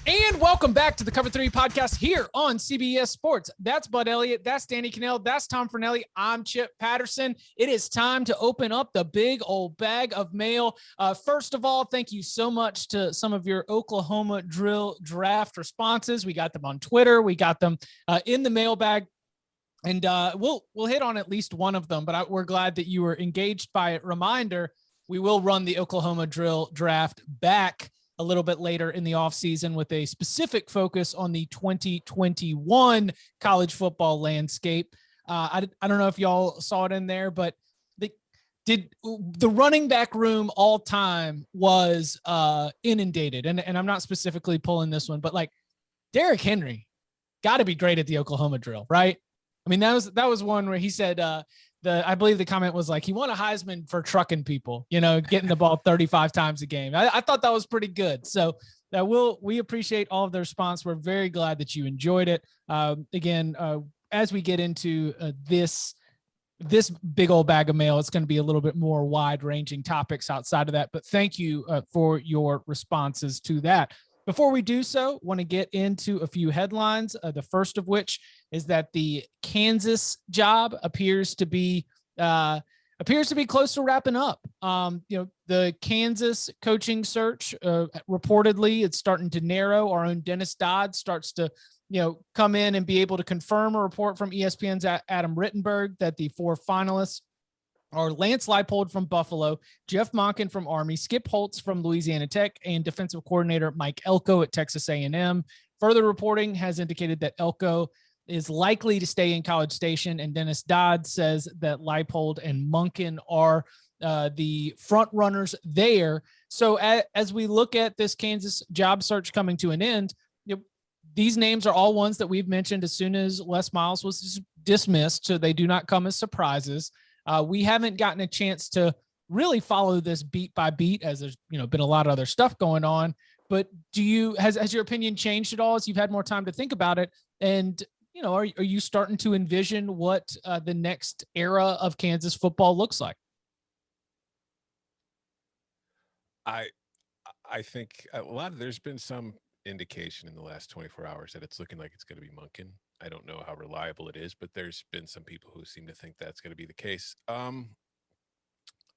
And welcome back to the Cover 3 podcast here on CBS Sports. That's Bud Elliott. That's Danny Cannell. That's Tom Fornelli. I'm Chip Patterson. It is time to open up the big old bag of mail. First of all, thank you so much to some of your Oklahoma drill draft responses. We got them on Twitter. We got them in the mailbag. And we'll hit on at least one of them, but we're glad that you were engaged by it. Reminder, we will run the Oklahoma drill draft back a little bit later in the offseason with a specific focus on the 2021 college football landscape. I don't know if y'all saw it in there, but the running back room all time was inundated. And I'm not specifically pulling this one, but like Derrick Henry got to be great at the Oklahoma drill, right? I mean, that was one where he said, I believe the comment was like, he won a Heisman for trucking people, getting the ball 35 times a game. I thought that was pretty good. So we appreciate all of the response. We're very glad that you enjoyed it. Again, as we get into this big old bag of mail, it's going to be a little bit more wide ranging topics outside of that, but thank you for your responses to that. Before we do so, want to get into a few headlines. The first of which is that the Kansas job appears to be close to wrapping up. The Kansas coaching search, reportedly, it's starting to narrow. Our own Dennis Dodd starts to, come in and be able to confirm a report from ESPN's Adam Rittenberg that the 4 finalists are Lance Leipold from Buffalo, Jeff Monken from Army, Skip Holtz from Louisiana Tech, and defensive coordinator Mike Elko at Texas A&M. Further reporting has indicated that Elko is likely to stay in College Station, and Dennis Dodd says that Leipold and Monken are the front runners there. So as we look at this Kansas job search coming to an end, these names are all ones that we've mentioned as soon as Les Miles was dismissed, so they do not come as surprises. We haven't gotten a chance to really follow this beat by beat, as there's been a lot of other stuff going on. But has your opinion changed at all as you've had more time to think about it? And are you starting to envision what the next era of Kansas football looks like? I think there's been some indication in the last 24 hours that it's looking like it's going to be Monken. I don't know how reliable it is, but there's been some people who seem to think that's going to be the case.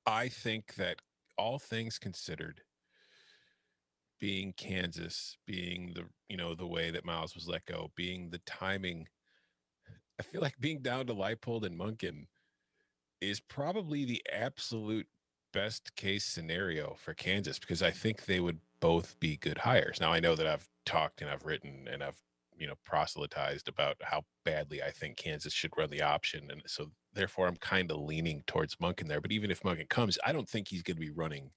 I think that all things considered, being Kansas, being the way that Miles was let go, being the timing, I feel like being down to Leipold and Monken is probably the absolute best case scenario for Kansas, because I think they would both be good hires. Now, I know that I've talked and I've written and I've proselytized about how badly I think Kansas should run the option. And so therefore I'm kind of leaning towards Monken there. But even if Monken comes, I don't think he's going to be running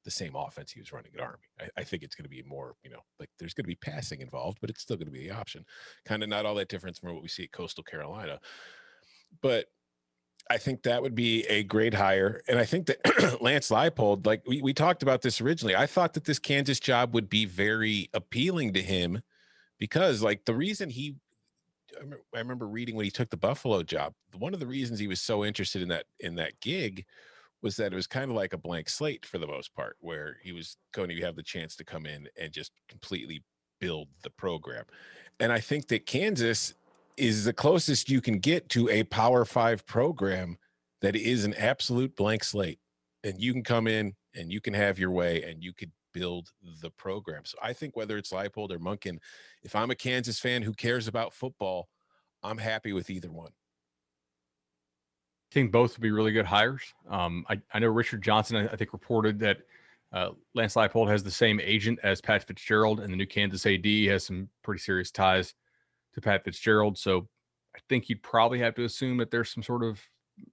the same offense he was running at Army. I think it's going to be more, like there's going to be passing involved, but it's still going to be the option. Kind of not all that different from what we see at Coastal Carolina. But I think that would be a great hire. And I think that Lance Leipold, like we talked about this originally, I thought that this Kansas job would be very appealing to him, because like the reason I remember reading when he took the Buffalo job, one of the reasons he was so interested in that gig was that it was kind of like a blank slate for the most part, where he was going to have the chance to come in and just completely build the program. And I think that Kansas is the closest you can get to a Power 5 program that is an absolute blank slate, and you can come in and you can have your way and you could build the program. So I think whether it's Leipold or Monken, if I'm a Kansas fan who cares about football, I'm happy with either one. I think both would be really good hires. I know Richard Johnson, I think, reported that Lance Leipold has the same agent as Pat Fitzgerald, and the new Kansas AD has some pretty serious ties to Pat Fitzgerald. So I think you'd probably have to assume that there's some sort of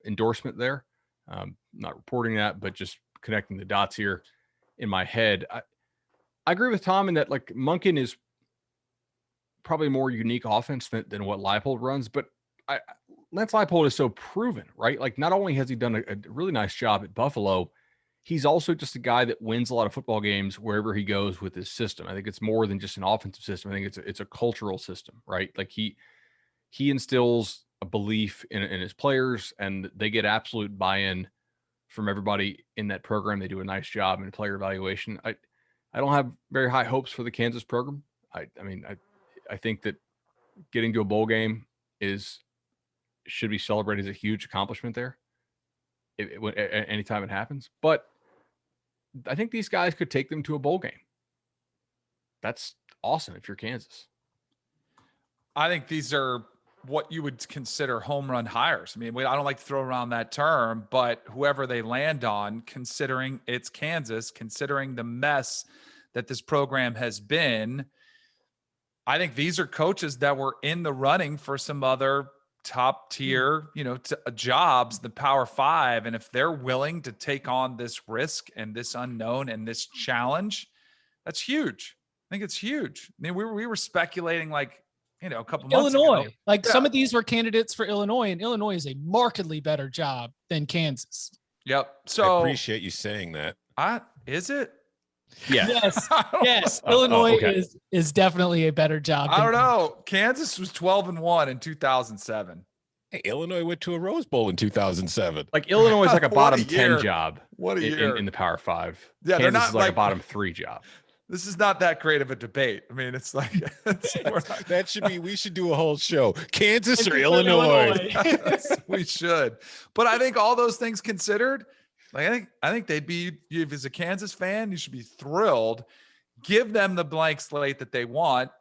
endorsement there. Not reporting that, but just connecting the dots here in my head. I agree with Tom in that, like, Monken is probably a more unique offense than what Leipold runs, but Lance Leipold is so proven, right? Like, not only has he done a really nice job at Buffalo, he's also just a guy that wins a lot of football games wherever he goes with his system. I think it's more than just an offensive system. I think it's a cultural system, right? Like, he instills a belief in his players, and they get absolute buy-in from everybody in that program. They do a nice job in player evaluation. I don't have very high hopes for the Kansas program. I mean, I think that getting to a bowl game should be celebrated as a huge accomplishment there. Anytime it happens, but I think these guys could take them to a bowl game. That's awesome if you're Kansas. I think these are what you would consider home run hires. I mean, I don't like to throw around that term, but whoever they land on, considering it's Kansas, considering the mess that this program has been, I think these are coaches that were in the running for some other top tier, jobs, the Power Five. And if they're willing to take on this risk and this unknown and this challenge, that's huge. I think it's huge. I mean, we were speculating a couple months Illinois, ago. Some of these were candidates for Illinois, and Illinois is a markedly better job than Kansas. Yep. So I appreciate you saying that. Is it? Yeah. Yes. Illinois is definitely a better job. I don't know. Kansas was 12-1 in 2007. Hey, Illinois went to a Rose Bowl in 2007. Illinois is like a bottom What a year. 10 job. What a year. In the Power Five. Yeah, Kansas they're not is like a bottom 3 job. This is not that great of a debate. I mean, it's like That should be. We should do a whole show. Kansas or Illinois? Yes, we should. But I think all those things considered, I think they'd be. If as a Kansas fan, you should be thrilled. Give them the blank slate that they want.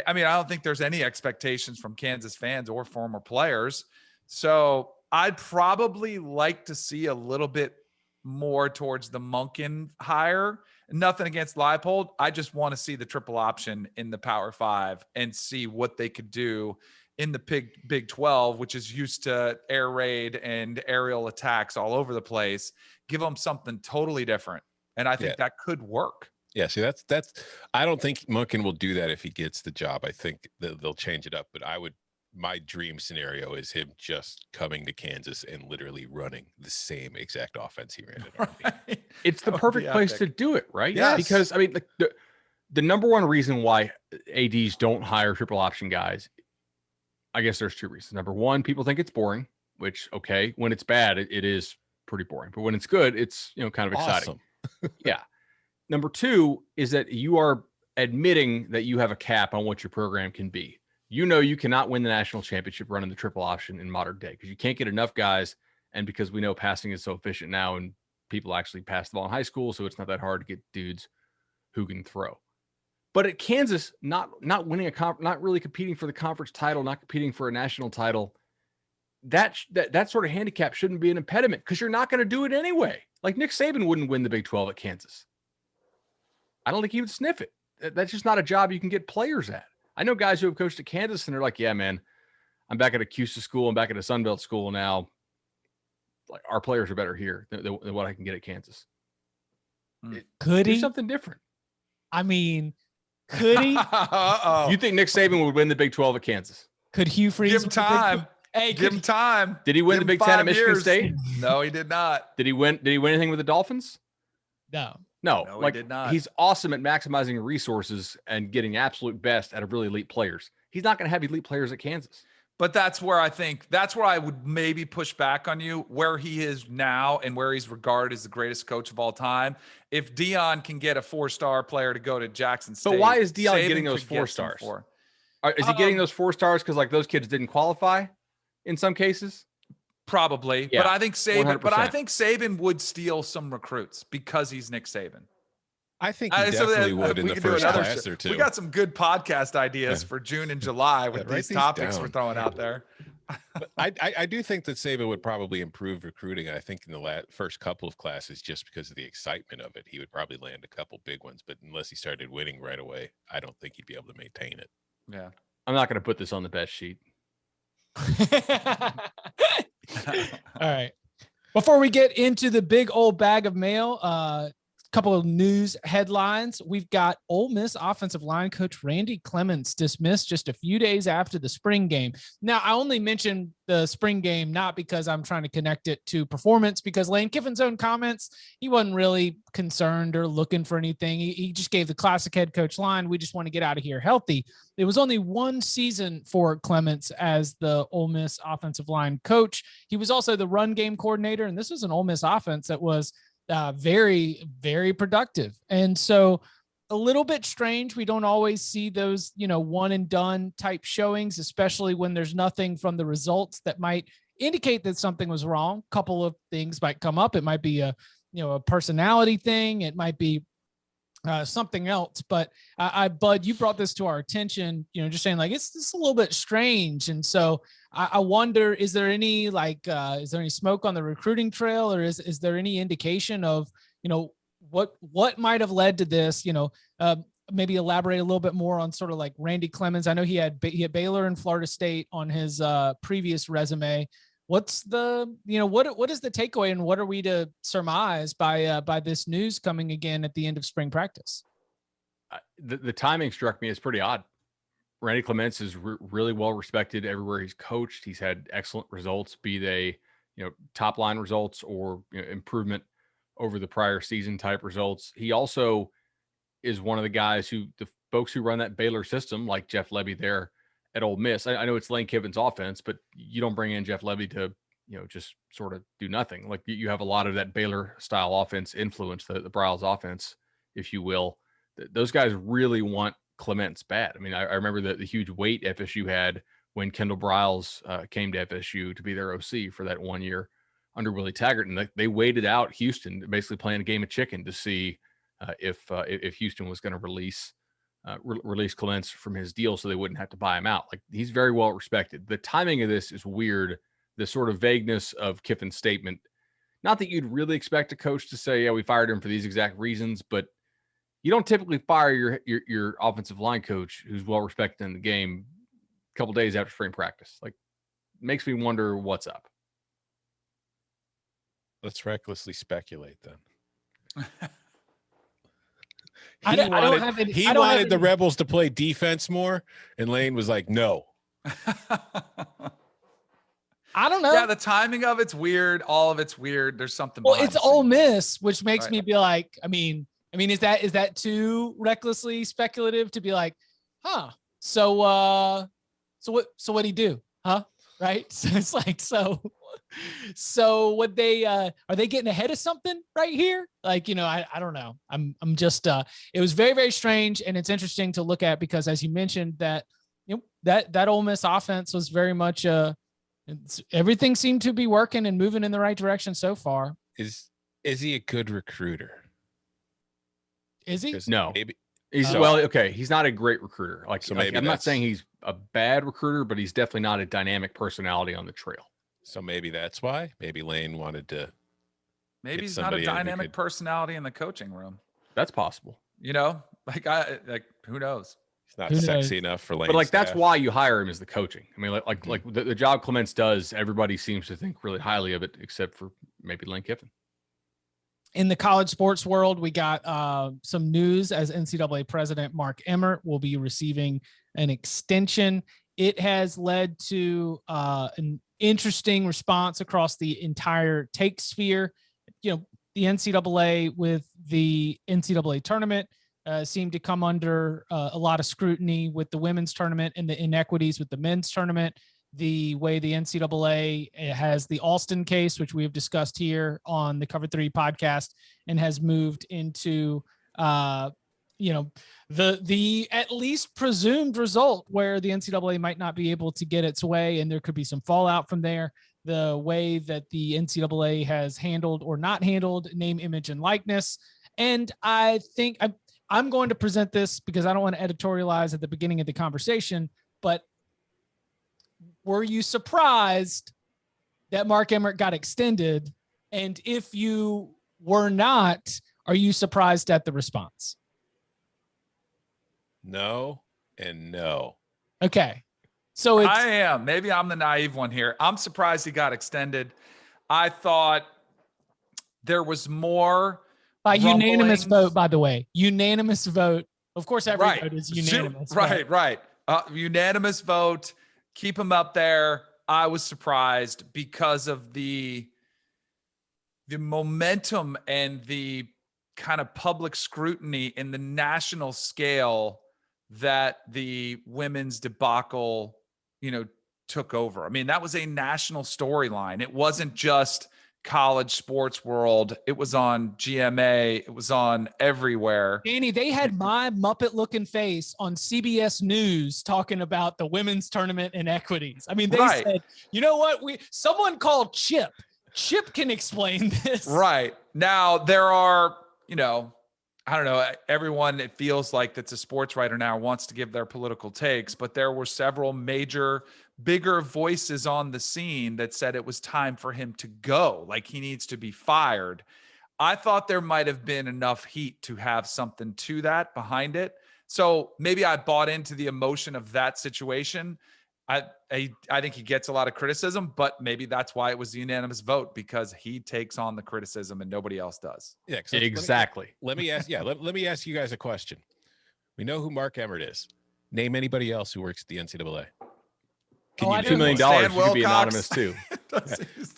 I mean, I don't think there's any expectations from Kansas fans or former players. So I'd probably like to see a little bit more towards the Monken hire. Nothing against Leipold. I just want to see the triple option in the Power Five and see what they could do in the Big 12, which is used to air raid and aerial attacks all over the place. Give them something totally different. And I think that could work. Yeah, see, that's. I don't think Monken will do that if he gets the job. I think they'll change it up. But my dream scenario is him just coming to Kansas and literally running the same exact offense he ran at Army. Right? It's the perfect place to do it, right? Yes. Because I mean, the number one reason why ADs don't hire triple option guys, I guess there's 2 reasons. Number one, people think it's boring, which, okay, when it's bad, it is pretty boring. But when it's good, it's, kind of exciting. Awesome. Yeah. Number 2 is that you are admitting that you have a cap on what your program can be. You cannot win the national championship running the triple option in modern day because you can't get enough guys. And because we know passing is so efficient now and people actually pass the ball in high school, so it's not that hard to get dudes who can throw. But at Kansas, not winning not really competing for the conference title, not competing for a national title, that sort of handicap shouldn't be an impediment because you're not going to do it anyway. Like Nick Saban wouldn't win the Big 12 at Kansas. I don't think he would sniff it. That's just not a job you can get players at. I know guys who have coached at Kansas and they're like, yeah, man, I'm back at a CUSA school. I'm back at a Sunbelt school now. Like our players are better here than what I can get at Kansas. Could do he? something different? I mean, could he? You think Nick Saban would win the Big 12 at Kansas? Could Hugh Freeze? Give him time. Give him time. Did he win Give the him Big 10 at 5 Michigan years. State? No, he did not. Did he win anything with the Dolphins? No. No, he did not. He's awesome at maximizing resources and getting absolute best out of really elite players. He's not going to have elite players at Kansas. But that's where I would maybe push back on you, where he is now and where he's regarded as the greatest coach of all time. If Dion can get a 4-star player to go to Jackson State. But why is Dion Saban getting those could 4 get some stars? Is he getting those 4 stars because those kids didn't qualify in some cases? Probably. Yeah, but I think Saban 100%. Would steal some recruits because he's Nick Saban. I think he definitely would in the first class or two. We got some good podcast ideas for June and July with these topics down. we're throwing out there. But I do think that Saban would probably improve recruiting. I think in the first couple of classes, just because of the excitement of it, he would probably land a couple big ones. But unless he started winning right away, I don't think he'd be able to maintain it. Yeah. I'm not going to put this on the best sheet. All right. Before we get into the big old bag of mail, couple of news headlines. We've got Ole Miss offensive line coach Randy Clements dismissed just a few days after the spring game. Now, I only mentioned the spring game not because I'm trying to connect it to performance, because Lane Kiffin's own comments, he wasn't really concerned or looking for anything. He just gave the classic head coach line, we just want to get out of here healthy. It was only 1 season for Clements as the Ole Miss offensive line coach. He was also the run game coordinator, and this was an Ole Miss offense that was very, very productive. And so a little bit strange. We don't always see those, one and done type showings, especially when there's nothing from the results that might indicate that something was wrong. A couple of things might come up. It might be a personality thing. It might be something else. But Bud, you brought this to our attention, just saying like, it's a little bit strange. And so I wonder, is there any smoke on the recruiting trail, or is there any indication of, what might have led to this, maybe elaborate a little bit more on sort of like Randy Clemens. I know he had Baylor and Florida State on his previous resume. What's the, what is the takeaway, and what are we to surmise by this news coming again at the end of spring practice? The timing struck me as pretty odd. Randy Clements is really well respected everywhere he's coached. He's had excellent results, be they, top line results or improvement over the prior season type results. He also is one of the guys who, the folks who run that Baylor system, like Jeff Lebby there at Ole Miss. I know it's Lane Kiffin's offense, but you don't bring in Jeff Lebby to, just sort of do nothing. Like you have a lot of that Baylor style offense influence, the Briles offense, if you will. Those guys really want Clements bad. I mean, I remember the huge weight FSU had when Kendall Briles came to FSU to be their OC for that 1 year under Willie Taggart, and they waited out Houston, basically playing a game of chicken to see if Houston was going to release Clements from his deal, so they wouldn't have to buy him out. Like, he's very well respected. The timing of this is weird. The sort of vagueness of Kiffin's statement. Not that you'd really expect a coach to say, "Yeah, we fired him for these exact reasons," but you don't typically fire your offensive line coach who's well respected in the game a couple days after spring practice. Like, makes me wonder what's up. Let's recklessly speculate then. He wanted the Rebels to play defense more, and Lane was like, no. I don't know. Yeah, the timing of it's weird. All of it's weird. There's something. Well, it's Ole Miss, which makes me be like, I mean, is that too recklessly speculative to be like, huh? So what'd he do? Huh? Right? So it's like, so what they are they getting ahead of something right here? Like, I don't know. I'm just it was very, very strange, and it's interesting to look at because, as you mentioned, that that Ole Miss offense was very much everything seemed to be working and moving in the right direction so far. Is he a good recruiter? Is he? No. Maybe. He's okay. He's not a great recruiter. So I'm not saying he's a bad recruiter, but he's definitely not a dynamic personality on the trail. So maybe that's why. Maybe Lane wanted to. Maybe he's not a dynamic personality in the coaching room. That's possible. Who knows? He's not sexy enough for Lane. But that's why you hire him, is the coaching. I mean, like the job Clements does, everybody seems to think really highly of it, except for maybe Lane Kiffin. In the college sports world, we got some news as NCAA president Mark Emmert will be receiving an extension. It has led to an interesting response across the entire take sphere. The NCAA with the NCAA tournament seemed to come under a lot of scrutiny with the women's tournament and the inequities with the men's tournament. The way the NCAA has the Alston case, which we have discussed here on the Cover 3 podcast, and has moved into, the at least presumed result where the NCAA might not be able to get its way, and there could be some fallout from there. The way that the NCAA has handled or not handled name, image, and likeness. And I think I'm going to present this because I don't want to editorialize at the beginning of the conversation, but were you surprised that Mark Emmert got extended? And if you were not, are you surprised at the response? No and no. Okay. So I am. Maybe I'm the naive one here. I'm surprised he got extended. I thought there was more by unanimous vote, by the way. Unanimous vote. Of course, every vote is unanimous. Right. Unanimous vote. Keep him up there. I was surprised because of the momentum and the kind of public scrutiny in the national scale that the women's debacle, took over. I mean, that was a national storyline. It wasn't just college sports world. It was on GMA. It was on everywhere. Danny, they had my Muppet looking face on CBS News talking about the women's tournament inequities. I mean, they said, you know what? Someone called Chip. Chip can explain this. Right. Now there are, I don't know, everyone, it feels like that's a sports writer now wants to give their political takes, but there were several major, bigger voices on the scene that said it was time for him to go, like he needs to be fired. I thought there might have been enough heat to have something to that behind it. So maybe I bought into the emotion of that situation. I think he gets a lot of criticism, but maybe that's why it was a unanimous vote, because he takes on the criticism and nobody else does. Yeah, exactly. Let me ask you guys a question. We know who Mark Emmert is. Name anybody else who works at the NCAA. Can you $2 million? You could be anonymous too.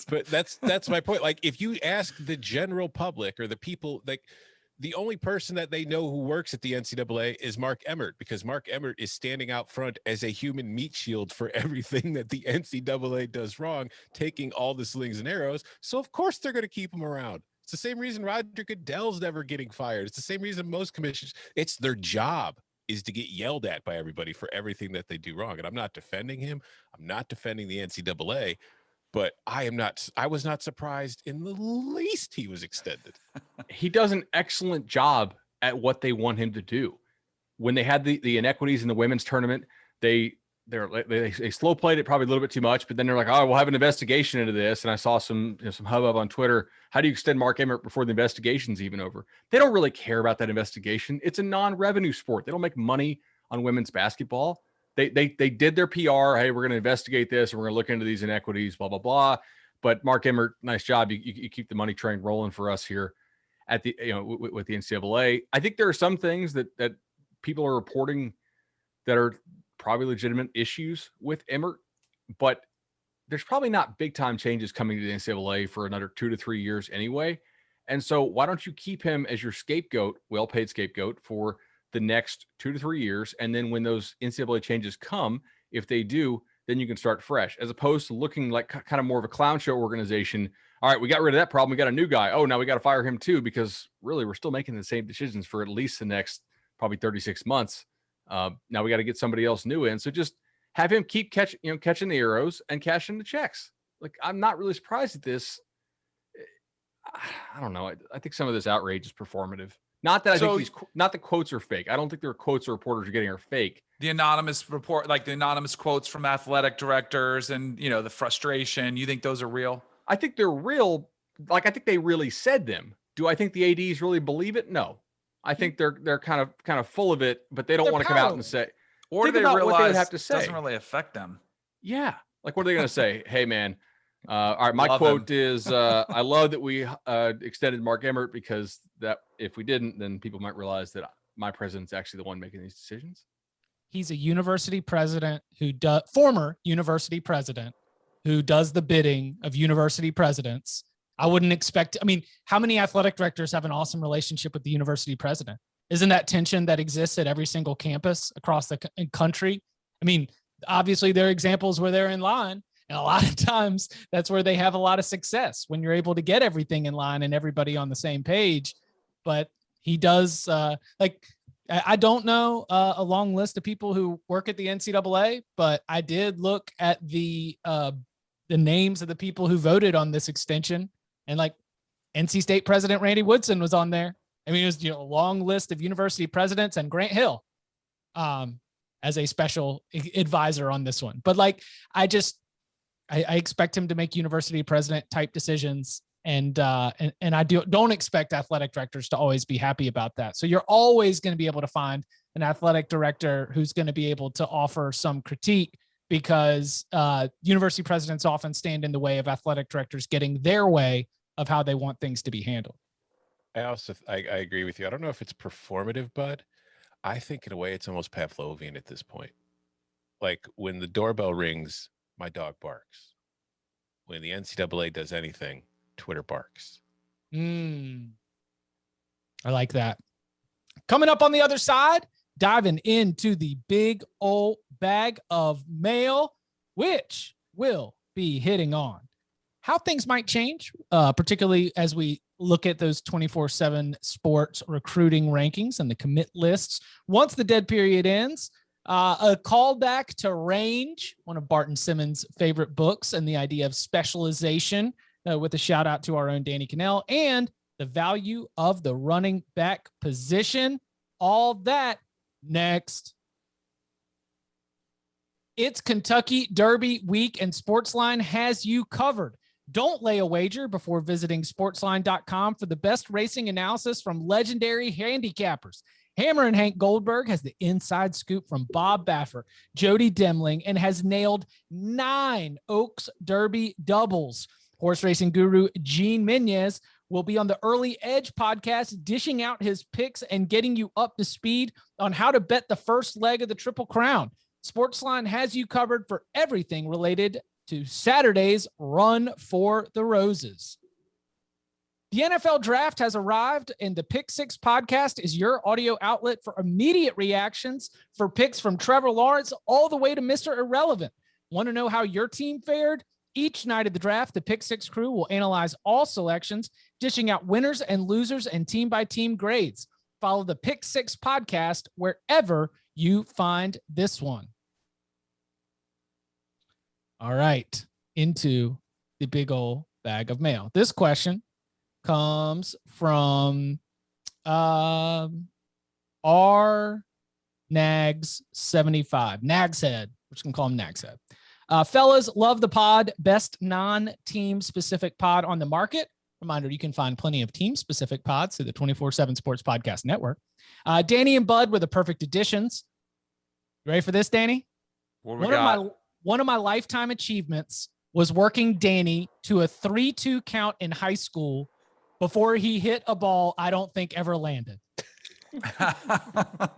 But that's my point. Like, if you ask the general public or the people, like, the only person that they know who works at the NCAA is Mark Emmert, because Mark Emmert is standing out front as a human meat shield for everything that the NCAA does wrong, taking all the slings and arrows. So of course they're going to keep him around. It's the same reason Roger Goodell's never getting fired. It's the same reason most commissioners, it's their job is to get yelled at by everybody for everything that they do wrong. And I'm not defending him. I'm not defending the NCAA. But I was not surprised in the least he was extended. He does an excellent job at what they want him to do. When they had the inequities in the women's tournament, they slow played it probably a little bit too much, but then they're like, oh, we'll have an investigation into this. And I saw some hubbub on Twitter. How do you extend Mark Emmert before the investigation's even over? They don't really care about that investigation. It's a non-revenue sport. They don't make money on women's basketball. They did their PR. Hey, we're going to investigate this and we're going to look into these inequities, blah, blah, blah. But Mark Emmert, nice job. You keep the money train rolling for us here at the, with the NCAA. I think there are some things that people are reporting that are probably legitimate issues with Emmert, but there's probably not big time changes coming to the NCAA for another 2 to 3 years anyway. And so why don't you keep him as your scapegoat, well-paid scapegoat for the next 2 to 3 years. And then when those NCAA changes come, if they do, then you can start fresh, as opposed to looking like kind of more of a clown show organization. All right, we got rid of that problem. We got a new guy. Oh, now we got to fire him too, because really we're still making the same decisions for at least the next probably 36 months. Now we got to get somebody else new in. So just have him keep catching the arrows and cashing the checks. Like, I'm not really surprised at this. I don't know. I think some of this outrage is performative. Not that not the quotes are fake. I don't think their quotes the reporters are getting are fake. The anonymous report, like the anonymous quotes from athletic directors and, the frustration, you think those are real? I think they're real. Like, I think they really said them. Do I think the ADs really believe it? No. I think they're kind of full of it, but they don't want to come out and say, or think they about realize what they would have to say. It doesn't really affect them. Yeah. Like, what are they going to say? Hey, man. All right. My Love quote him. is, I love that we extended Mark Emmert, because that if we didn't, then people might realize that my president's actually the one making these decisions. He's a university president former university president who does the bidding of university presidents. I wouldn't expect, how many athletic directors have an awesome relationship with the university president? Isn't that tension that exists at every single campus across the country? Obviously there are examples where they're in line. And a lot of times that's where they have a lot of success, when you're able to get everything in line and everybody on the same page. But he does, I don't know a long list of people who work at the NCAA, but I did look at the names of the people who voted on this extension, and like NC State President Randy Woodson was on there. It was a long list of university presidents, and Grant Hill as a special advisor on this one. But I expect him to make university president type decisions. And I don't expect athletic directors to always be happy about that. So you're always going to be able to find an athletic director who's going to be able to offer some critique, because university presidents often stand in the way of athletic directors getting their way of how they want things to be handled. I agree with you. I don't know if it's performative, Bud. I think in a way it's almost Pavlovian at this point. Like, when the doorbell rings, my dog barks. When the NCAA does anything, Twitter barks. I like that. Coming up on the other side, diving into the big old bag of mail, which will be hitting on how things might change, particularly as we look at those 24/7 sports recruiting rankings and the commit lists. Once the dead period ends, a callback to Range, one of Barton Simmons' favorite books, and the idea of specialization, with a shout out to our own Danny Cannell, and the value of the running back position. All that next. It's Kentucky Derby week, and Sportsline has you covered. Don't lay a wager before visiting sportsline.com for the best racing analysis from legendary handicappers. Hammer and Hank Goldberg has the inside scoop from Bob Baffer, Jody Demling, and has nailed 9 Oaks Derby doubles. Horse racing guru Gene Menez will be on the Early Edge podcast, dishing out his picks and getting you up to speed on how to bet the first leg of the Triple Crown. Sportsline has you covered for everything related to Saturday's Run for the Roses. The NFL draft has arrived, and the Pick Six podcast is your audio outlet for immediate reactions for picks from Trevor Lawrence all the way to Mr. Irrelevant. Want to know how your team fared? Each night of the draft, the Pick Six crew will analyze all selections, dishing out winners and losers and team-by-team grades. Follow the Pick Six podcast wherever you find this one. All right, into the big old bag of mail. This question comes from R Nags 75. Nags Head. We're just gonna call him Nags Head. Fellas, love the pod. Best non-team specific pod on the market. Reminder, you can find plenty of team specific pods through the 24/7 Sports Podcast Network. Danny and Bud were the perfect additions. You ready for this, Danny? One of my lifetime achievements was working Danny to a 3-2 count in high school before he hit a ball I don't think ever landed.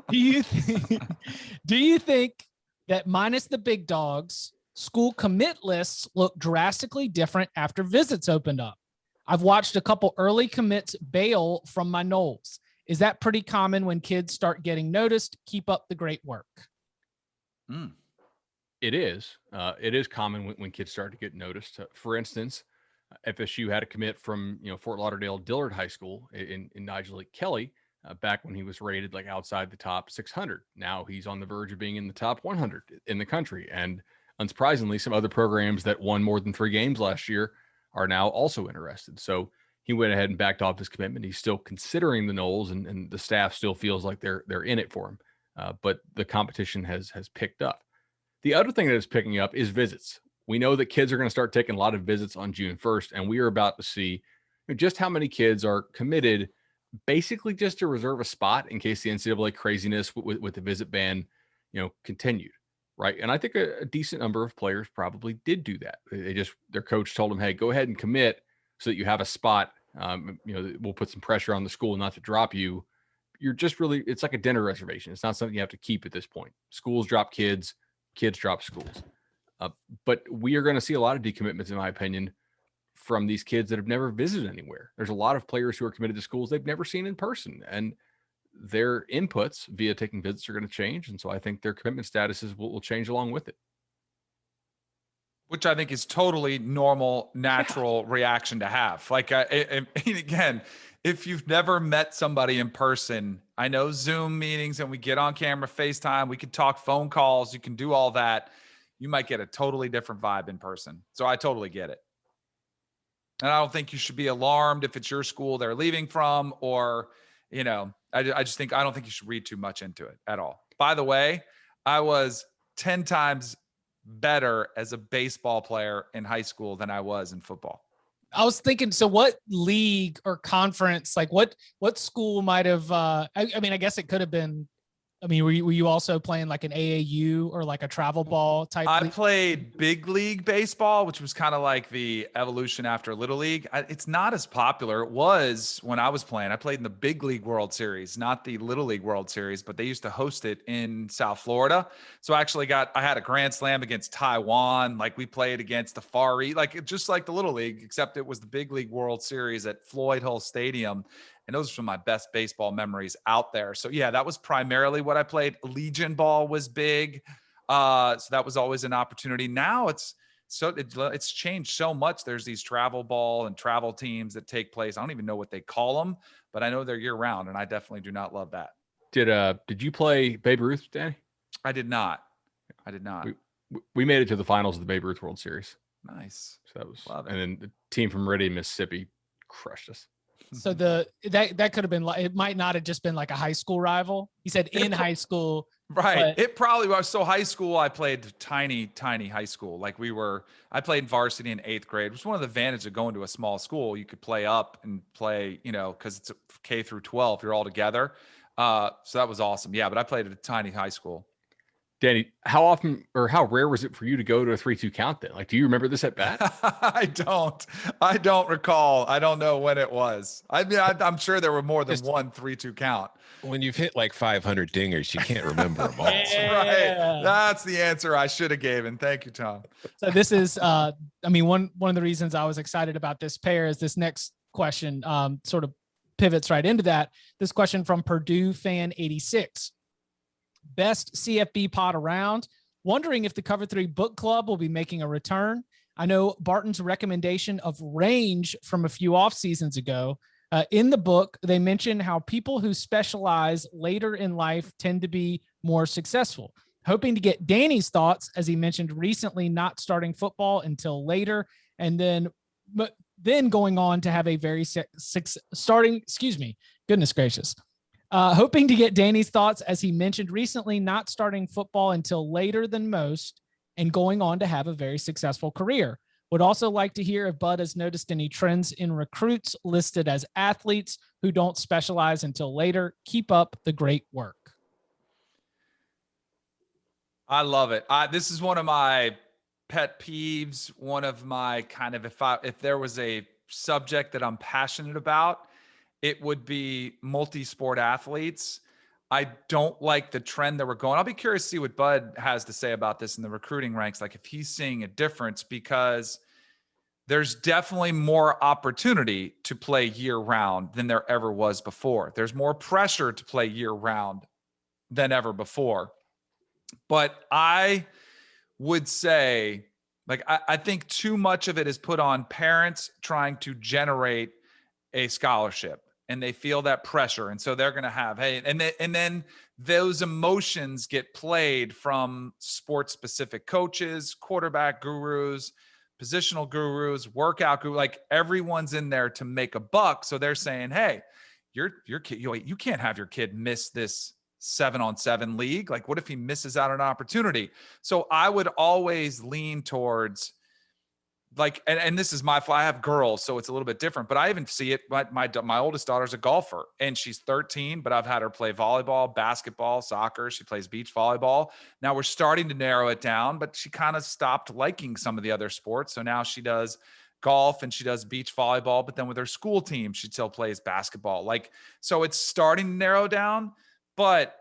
Do you think that minus the big dogs, school commit lists look drastically different after visits opened up? I've watched a couple early commits bail from my Knowles. Is that pretty common when kids start getting noticed? Keep up the great work. It is. It is common when kids start to get noticed. For instance, FSU had a commit from Fort Lauderdale Dillard High School in Nigel Kelly back when he was rated like outside the top 600. Now he's on the verge of being in the top 100 in the country. And unsurprisingly, some other programs that won more than 3 games last year are now also interested. So he went ahead and backed off his commitment. He's still considering the Knowles, and the staff still feels like they're in it for him. But the competition has picked up. The other thing that is picking up is visits. We know that kids are going to start taking a lot of visits on June 1st, and we are about to see just how many kids are committed basically just to reserve a spot in case the NCAA craziness with the visit ban, continued, right? And I think a decent number of players probably did do that. Their coach told them, hey, go ahead and commit so that you have a spot. We'll put some pressure on the school not to drop you. You're just really, it's like a dinner reservation. It's not something you have to keep at this point. Schools drop kids drop schools. But we are going to see a lot of decommitments, in my opinion, from these kids that have never visited anywhere. There's a lot of players who are committed to schools they've never seen in person, and their inputs via taking visits are going to change. And so I think their commitment statuses will change along with it. Which I think is totally normal, natural reaction to have. Like, again, if you've never met somebody in person, I know Zoom meetings and we get on camera, FaceTime, we can talk phone calls, you can do all that. You might get a totally different vibe in person. So I totally get it. And I don't think you should be alarmed if it's your school they're leaving from, or, I don't think you should read too much into it at all. By the way, I was 10 times better as a baseball player in high school than I was in football. I was thinking, so what league or conference, like what school might have, I guess it could have been, were you also playing like an AAU or like a travel ball type? I played big league baseball, which was kind of like the evolution after Little League. It's not as popular. It was when I was playing. I played in the Big League World Series, not the Little League World Series, but they used to host it in South Florida. So I had a grand slam against Taiwan. Like we played against the Far East, just like the Little League, except it was the Big League World Series at Floyd Hull Stadium. And those are some of my best baseball memories out there. So yeah, that was primarily what I played. Legion ball was big. So that was always an opportunity. Now it's it's changed so much. There's these travel ball and travel teams that take place. I don't even know what they call them, but I know they're year round, and I definitely do not love that. Did you play Babe Ruth, Danny? I did not. We made it to the finals of the Babe Ruth World Series. Nice. So that was, love it. And then the team from Meridian, Mississippi crushed us. So that could have been like, it might not have just been like a high school rival. He said in high school. Right. It probably was. So high school, I played tiny high school. Like I played varsity in 8th grade, which was one of the advantages of going to a small school. You could play up and play, cause it's K through 12, you're all together. So that was awesome. Yeah. But I played at a tiny high school. Danny, how often or how rare was it for you to go to a 3-2 count then? Like, do you remember this at bat? I don't recall. I don't know when it was. I mean, I'm sure there were more than one 3-2 count. When you've hit like 500 dingers, you can't remember them all. Right. That's the answer I should have given. Thank you, Tom. So this is, one of the reasons I was excited about this pair is this next question sort of pivots right into that. This question from Purdue fan 86. Best CFB pod around. Wondering if the Cover 3 book club will be making a return. I know Barton's recommendation of Range from a few off seasons ago. In the book, they mention how people who specialize later in life tend to be more successful. Hoping to get Danny's thoughts, as he mentioned recently, not starting football until later, and then going on to have a very goodness gracious. Hoping to get Danny's thoughts, as he mentioned recently, not starting football until later than most and going on to have a very successful career. Would also like to hear if Bud has noticed any trends in recruits listed as athletes who don't specialize until later. Keep up the great work. I love it. This is one of my pet peeves. One of my kind of, if there was a subject that I'm passionate about, it would be multi-sport athletes. I don't like the trend that we're going. I'll be curious to see what Bud has to say about this in the recruiting ranks, like if he's seeing a difference, because there's definitely more opportunity to play year round than there ever was before. There's more pressure to play year round than ever before. But I would say, I think too much of it is put on parents trying to generate a scholarship. And they feel that pressure. And so they're going to have, and then those emotions get played from sports specific coaches, quarterback gurus, positional gurus, workout gurus, like everyone's in there to make a buck. So they're saying, hey, your kid, you can't have your kid miss this 7-on-7 league. Like, what if he misses out on an opportunity? So I would always lean towards, and this is I have girls, so it's a little bit different, but I even see it. My oldest daughter's a golfer and she's 13, but I've had her play volleyball, basketball, soccer. She plays beach volleyball. Now we're starting to narrow it down, but she kind of stopped liking some of the other sports. So now she does golf and she does beach volleyball, but then with her school team, she still plays basketball. So it's starting to narrow down, but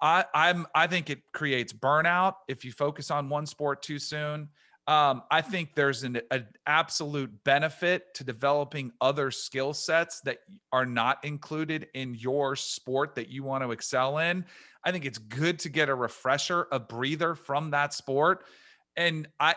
I think it creates burnout if you focus on one sport too soon. I think there's an absolute benefit to developing other skill sets that are not included in your sport that you want to excel in. I think it's good to get a refresher, a breather from that sport. And I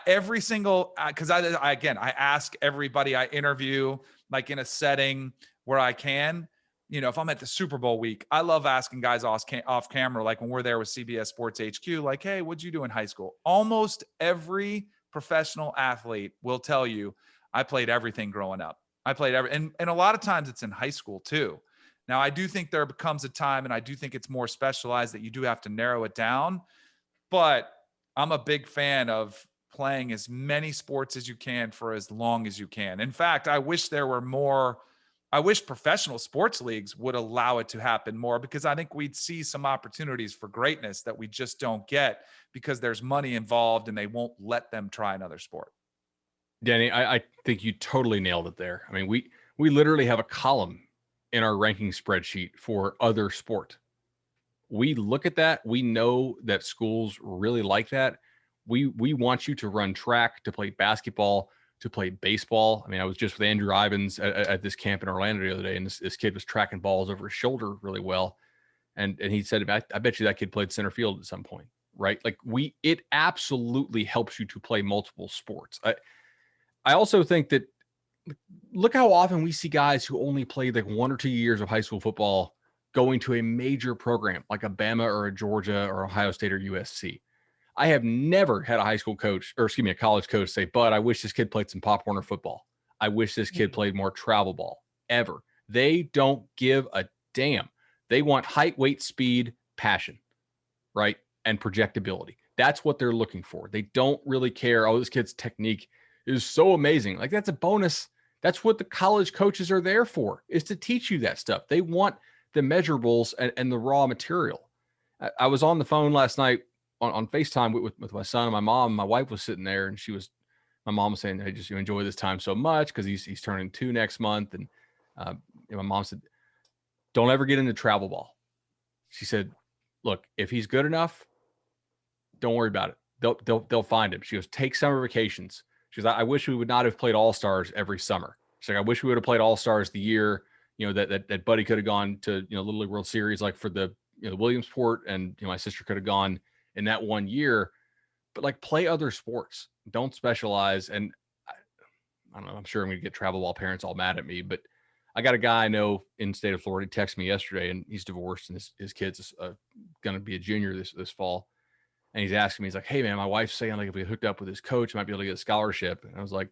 ask everybody I interview, like in a setting where I can, if I'm at the Super Bowl week, I love asking guys off camera, like when we're there with CBS Sports HQ, like, hey, what'd you do in high school? Almost every professional athlete will tell you, I played everything growing up. I played and a lot of times it's in high school too. Now I do think there becomes a time, and I do think it's more specialized, that you do have to narrow it down, but I'm a big fan of playing as many sports as you can for as long as you can. In fact, I wish professional sports leagues would allow it to happen more, because I think we'd see some opportunities for greatness that we just don't get because there's money involved and they won't let them try another sport. Danny, I think you totally nailed it there. I mean, we literally have a column in our ranking spreadsheet for other sport. We look at that. We know that schools really like that. We want you to run track, to play basketball, to play baseball. I mean, I was just with Andrew Ivins at this camp in Orlando the other day, and this kid was tracking balls over his shoulder really well. And he said, I bet you that kid played center field at some point. right? Like it absolutely helps you to play multiple sports. I also think that look how often we see guys who only played like 1 or 2 years of high school football going to a major program like a Bama or a Georgia or Ohio State or USC. I have never had a high school coach, or excuse me, a college coach say, "Bud, I wish this kid played some Pop Warner football. I wish this kid played more travel ball." Ever. They don't give a damn. They want height, weight, speed, passion, right? And projectability. That's what they're looking for. They don't really care, oh, this kid's technique is so amazing. Like, that's a bonus. That's what the college coaches are there for, is to teach you that stuff. They want the measurables and the raw material. I was on the phone last night on FaceTime with my son and my mom. My wife was sitting there, and my mom was saying, "Hey, just you enjoy this time so much," because he's turning 2 next month. And my mom said, "Don't ever get into travel ball." She said, "Look, if he's good enough, don't worry about it. They'll find him." She goes, "Take summer vacations." She goes, "I wish we would not have played All-Stars every summer." She's like, "I wish we would have played All-Stars the year, that Buddy could have gone to, Little League World Series, like for the, the Williamsport, and, my sister could have gone in that 1 year, but like play other sports. Don't specialize." And I don't know, I'm sure I'm going to get travel ball parents all mad at me, but I got a guy I know in the state of Florida. He texted me yesterday, and he's divorced, and his kid's going to be a junior this fall. And he's asking me, he's like, "Hey man, my wife's saying like if we hooked up with his coach, I might be able to get a scholarship." And I was like,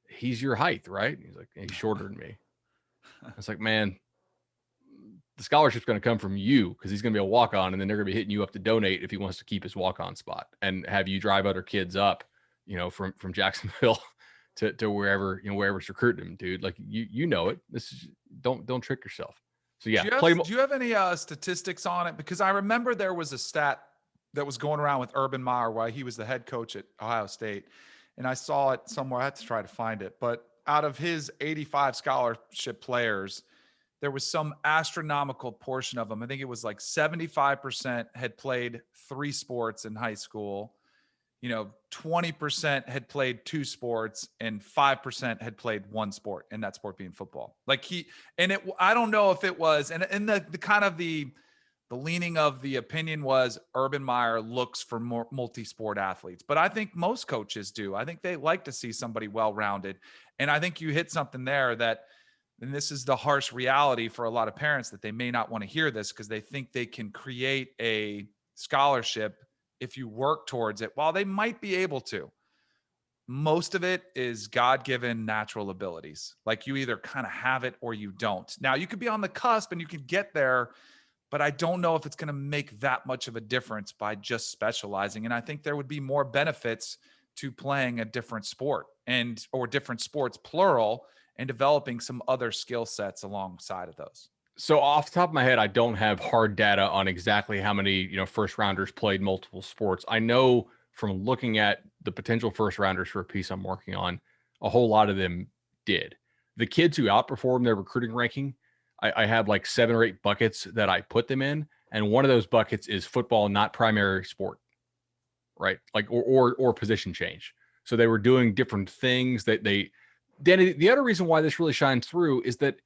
"He's your height, right?" And he's like, "He's shorter than me." I was like, "Man, the scholarship's going to come from you, because he's going to be a walk-on, and then they're going to be hitting you up to donate if he wants to keep his walk-on spot and have you drive other kids up, from Jacksonville to wherever, wherever's recruiting him, dude. Like you know it. This is don't trick yourself." So yeah, do you have any statistics on it? Because I remember there was a stat that was going around with Urban Meyer while he was the head coach at Ohio State, and I saw it somewhere. I had to try to find it, but out of his 85 scholarship players, there was some astronomical portion of them. I think it was like 75% had played 3 sports in high school. 20% had played 2 sports, and 5% had played 1 sport, and that sport being football. I don't know if it was, and the kind of the leaning of the opinion was Urban Meyer looks for more multi-sport athletes, but I think most coaches do. I think they like to see somebody well-rounded. And I think you hit something there and this is the harsh reality for a lot of parents, that they may not want to hear this because they think they can create a scholarship if you work towards it. While they might be able to, most of it is God-given natural abilities. Like, you either kind of have it or you don't. Now, you could be on the cusp and you could get there, but I don't know if it's going to make that much of a difference by just specializing. And I think there would be more benefits to playing a different sport or different sports, plural, and developing some other skill sets alongside of those. So off the top of my head, I don't have hard data on exactly how many, first rounders played multiple sports. I know from looking at the potential first rounders for a piece I'm working on, a whole lot of them did. The kids who outperformed their recruiting ranking, I have like 7 or 8 buckets that I put them in. And one of those buckets is football, not primary sport, right? Like, or position change. So they were doing different things Danny, the other reason why this really shines through is that,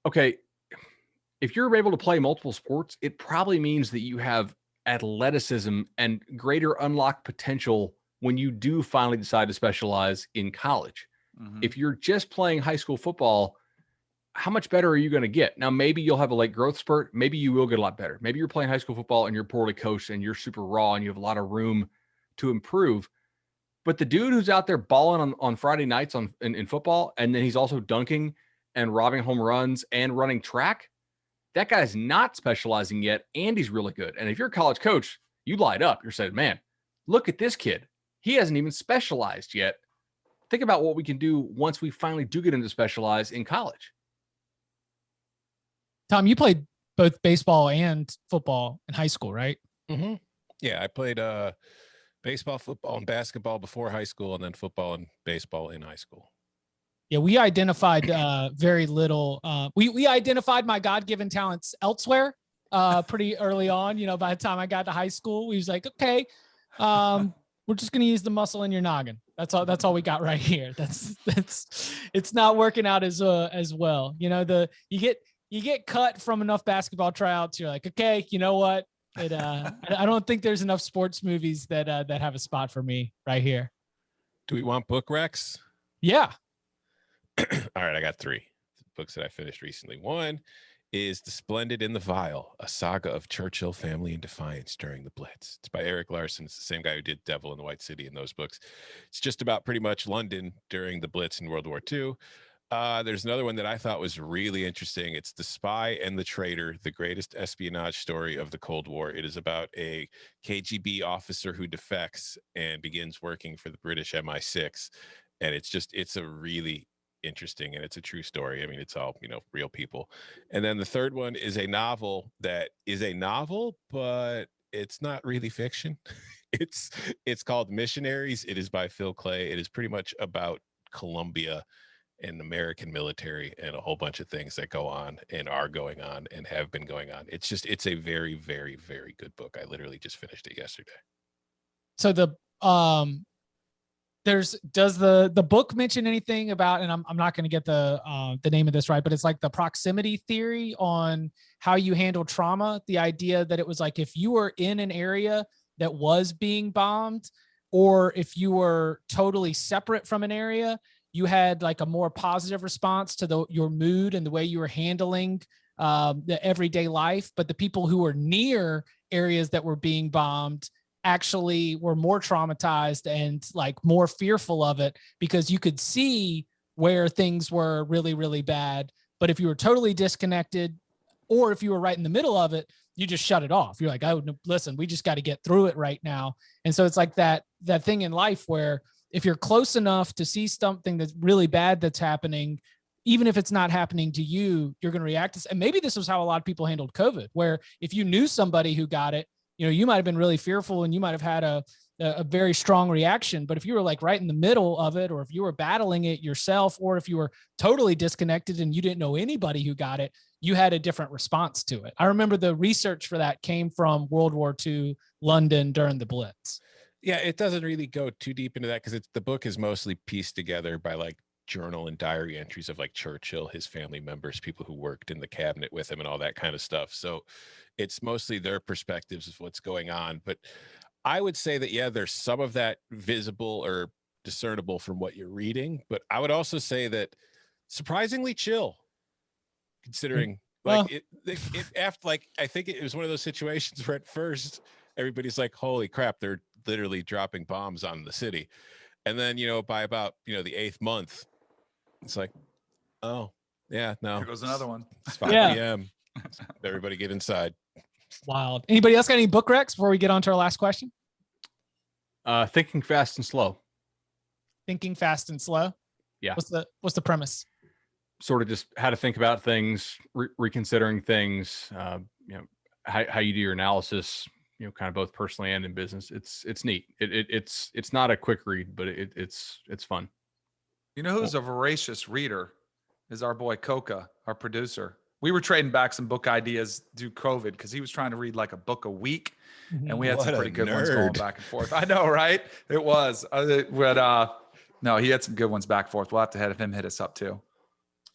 okay, if you're able to play multiple sports, it probably means that you have athleticism and greater unlocked potential when you do finally decide to specialize in college. Mm-hmm. If you're just playing high school football, how much better are you going to get? Now, maybe you'll have a late growth spurt. Maybe you will get a lot better. Maybe you're playing high school football and you're poorly coached and you're super raw and you have a lot of room to improve. But the dude who's out there balling on Friday nights in football, and then he's also dunking and robbing home runs and running track, that guy's not specializing yet, and he's really good. And if you're a college coach, you light up. You're saying, "Man, look at this kid. He hasn't even specialized yet. Think about what we can do once we finally do get into specialize in college." Tom, you played both baseball and football in high school, right? Mm-hmm. Yeah, I played baseball, football, and basketball before high school, and then football and baseball in high school. Yeah, we identified very little. We identified my God-given talents elsewhere pretty early on. By the time I got to high school, we was like, okay, we're just going to use the muscle in your noggin. That's all we got right here. That's it's not working out as well. You get cut from enough basketball tryouts. You're like, okay, you know what? I don't think there's enough sports movies that have a spot for me right here. Do we want book recs? Yeah. All right, I got 3 books that I finished recently. One is The Splendid and the Vile, a saga of Churchill family and defiance during the Blitz. It's by Eric Larson. It's the same guy who did Devil in the White City in those books. It's just about pretty much London during the Blitz in World War II. There's another one that I thought was really interesting. It's The Spy and the Traitor, the greatest espionage story of the Cold War. It is about a KGB officer who defects and begins working for the British MI6. And it's a really interesting, and it's a true story. I mean, it's all, real people. And then the third one is a novel that is a novel, but it's not really fiction. It's called Missionaries. It is by Phil Clay. It is pretty much about Colombia and American military and a whole bunch of things that go on and are going on and have been going on. It's a very, very, very good book. I literally just finished it yesterday. So does the book mention anything about, and I'm not going to get the name of this right, but it's like the proximity theory on how you handle trauma. The idea that it was like, if you were in an area that was being bombed, or if you were totally separate from an area, you had like a more positive response to your mood and the way you were handling the everyday life. But the people who were near areas that were being bombed actually were more traumatized and like more fearful of it, because you could see where things were really, really bad. But if you were totally disconnected, or if you were right in the middle of it, you just shut it off. You're like, oh, listen, we just got to get through it right now. And so it's like that thing in life where if you're close enough to see something that's really bad that's happening, even if it's not happening to you, you're going to react to. And maybe this was how a lot of people handled COVID, where if you knew somebody who got it, you might have been really fearful and you might have had a very strong reaction. But if you were like right in the middle of it, or if you were battling it yourself, or if you were totally disconnected and you didn't know anybody who got it, you had a different response to it. I remember the research for that came from World War II, London during the Blitz. Yeah, it doesn't really go too deep into that, because the book is mostly pieced together by like journal and diary entries of like Churchill, his family members, people who worked in the cabinet with him and all that kind of stuff. So it's mostly their perspectives of what's going on. But I would say that, yeah, there's some of that visible or discernible from what you're reading. But I would also say that surprisingly chill, considering like after, like, I think it was one of those situations where at first everybody's like, holy crap, they're literally dropping bombs on the city. And then, by about, the 8th month, it's like, oh, yeah, no. Here goes another one. It's 5 p.m. Everybody get inside. Wild. Anybody else got any book recs before we get on to our last question? Thinking Fast and Slow. Thinking Fast and Slow? Yeah. What's the premise? Sort of just how to think about things, reconsidering things, how you do your analysis, kind of both personally and in business. It's neat. It's not a quick read, but it's fun. You know who's a voracious reader is our boy Coca, our producer. We were trading back some book ideas due COVID because he was trying to read like a book a week, and we had some pretty good ones going back and forth. I know, right? It was. No, he had some good ones back and forth. We'll have to have him hit us up too.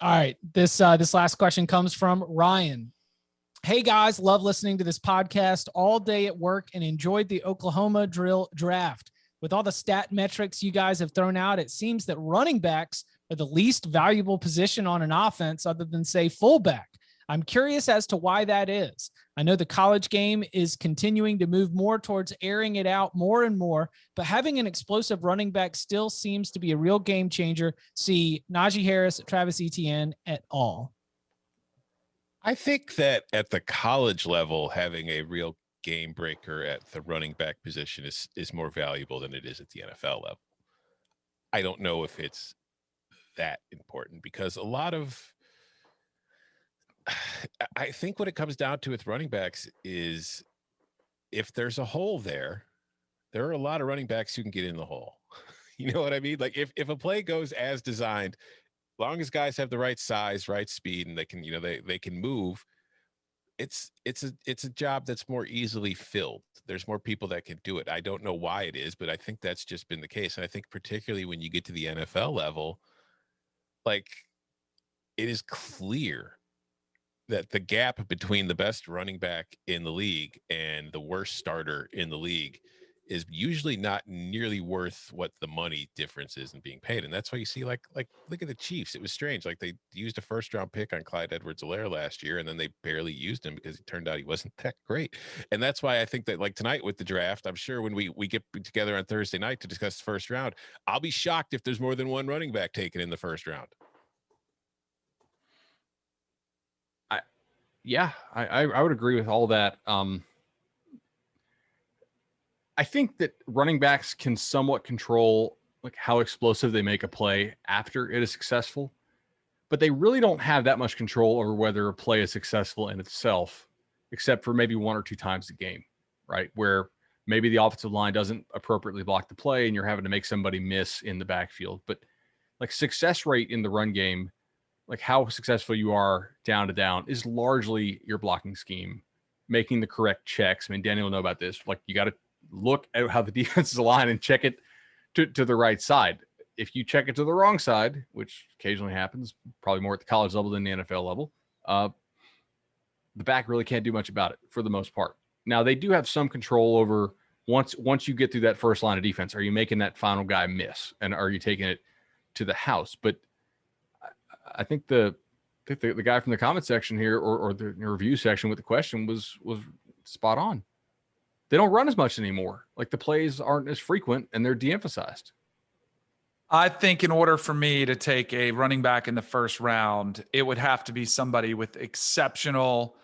All right. This last question comes from Ryan. Hey guys, love listening to this podcast all day at work and enjoyed the Oklahoma drill draft. With all the stat metrics you guys have thrown out, it seems that running backs are the least valuable position on an offense other than, say, fullback. I'm curious as to why that is. I know the college game is continuing to move more towards airing it out more and more, but having an explosive running back still seems to be a real game changer. See Najee Harris, Travis Etienne et al. I think that at the college level, having a real game breaker at the running back position is more valuable than it is at the NFL level. I don't know if it's that important, because I think what it comes down to with running backs is if there's a hole there are a lot of running backs who can get in the hole. You know what I mean? Like if a play goes as designed, long as guys have the right size, right speed, and they can, they can move, it's a job that's more easily filled. There's more people that can do it. I don't know why it is, but I think that's just been the case. And I think particularly when you get to the NFL level, like, it is clear that the gap between the best running back in the league and the worst starter in the league is usually not nearly worth what the money difference is in being paid. And that's why you see like look at the Chiefs. It was strange. Like they used a first-round pick on Clyde Edwards-Helaire last year, and then they barely used him because it turned out he wasn't that great. And that's why I think that like tonight with the draft, I'm sure when we get together on Thursday night to discuss the first round, I'll be shocked if there's more than one running back taken in the first round. I would agree with all that. I think that running backs can somewhat control like how explosive they make a play after it is successful, but they really don't have that much control over whether a play is successful in itself, except for maybe one or two times a game, right? Where maybe the offensive line doesn't appropriately block the play and you're having to make somebody miss in the backfield. But like success rate in the run game, like how successful you are down to down is largely your blocking scheme, making the correct checks. I mean, Danny will know about this. Like you got to look at how the defense is aligned and check it to the right side. If you check it to the wrong side, which occasionally happens, probably more at the college level than the NFL level, the back really can't do much about it for the most part. Now they do have some control over once you get through that first line of defense, are you making that final guy miss and are you taking it to the house? But I think the guy from the comment section here or the review section with the question was spot on. They don't run as much anymore. Like the plays aren't as frequent and they're de-emphasized. I think in order for me to take a running back in the first round, it would have to be somebody with exceptional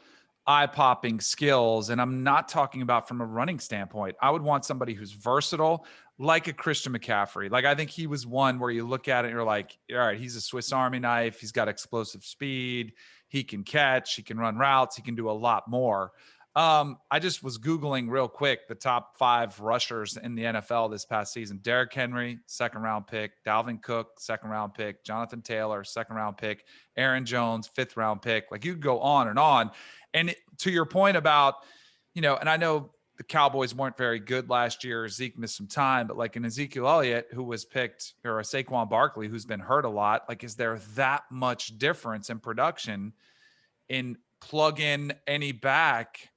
eye-popping skills. And I'm not talking about from a running standpoint. I would want somebody who's versatile, like a Christian McCaffrey. Like I think he was one where you look at it and you're like, all right, he's a Swiss Army knife. He's got explosive speed. He can catch. He can run routes. He can do a lot more. I just was Googling real quick the top 5 rushers in the NFL this past season. Derrick Henry, 2nd round pick. Dalvin Cook, 2nd round pick. Jonathan Taylor, 2nd round pick. Aaron Jones, 5th round pick. Like you could go on and on. And to your point about, and I know the Cowboys weren't very good last year. Zeke missed some time, but like an Ezekiel Elliott who was picked, or a Saquon Barkley who's been hurt a lot. Like, is there that much difference in production in plug in any back?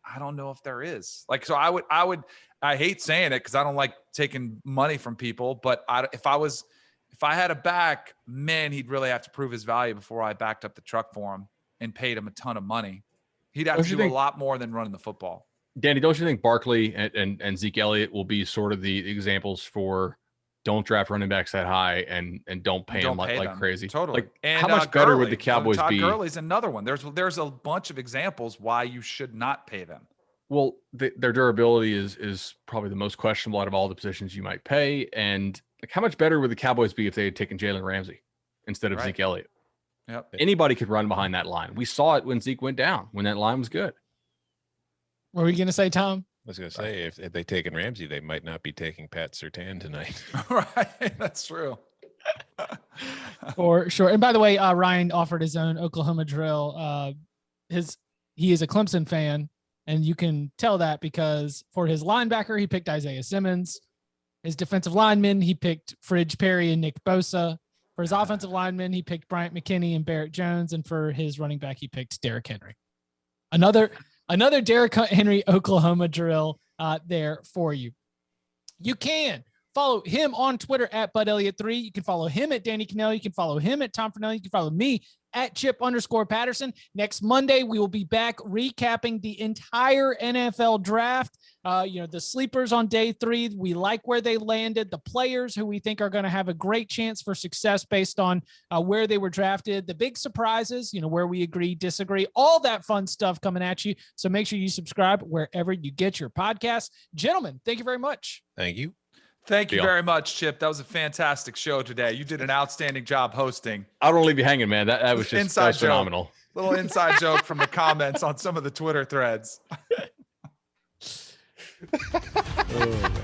I don't know if there is. Like, so I hate saying it because I don't like taking money from people, but if I had a back, man, he'd really have to prove his value before I backed up the truck for him and paid him a ton of money. He'd have to do a lot more than running the football. Danny, don't you think Barkley and Zeke Elliott will be sort of the examples for don't draft running backs that high and don't pay them like crazy? Totally. Like, and how much better would the Cowboys Todd be? Gurley's another one. There's a bunch of examples why you should not pay them. Well, their durability is probably the most questionable out of all the positions you might pay. And like, how much better would the Cowboys be if they had taken Jalen Ramsey instead of Zeke Elliott? Yep. Anybody could run behind that line. We saw it when Zeke went down, when that line was good. What were you going to say, Tom? I was going to say, if they taken Ramsey, they might not be taking Pat Surtain tonight. Right. That's true. For sure. And by the way, Ryan offered his own Oklahoma drill. He is a Clemson fan, and you can tell that because for his linebacker, he picked Isaiah Simmons. His defensive lineman, he picked Fridge Perry and Nick Bosa. For his offensive lineman, he picked Bryant McKinney and Barrett Jones. And for his running back, he picked Derrick Henry. Another Derrick Henry Oklahoma drill there for you. You can follow him on Twitter at BudElliott3. You can follow him at Danny Cannell. You can follow him at Tom Fernelli. You can follow me at Chip_Patterson. Next Monday, we will be back recapping the entire NFL draft. The sleepers on day 3, we like where they landed, the players who we think are going to have a great chance for success based on where they were drafted, the big surprises, where we agree, disagree, all that fun stuff coming at you. So make sure you subscribe wherever you get your podcasts. Gentlemen, thank you very much. Thank you. Thank you very much, Chip. That was a fantastic show today. You did an outstanding job hosting. I don't leave you hanging, man. That was just phenomenal. Little inside joke from the comments on some of the Twitter threads. Oh,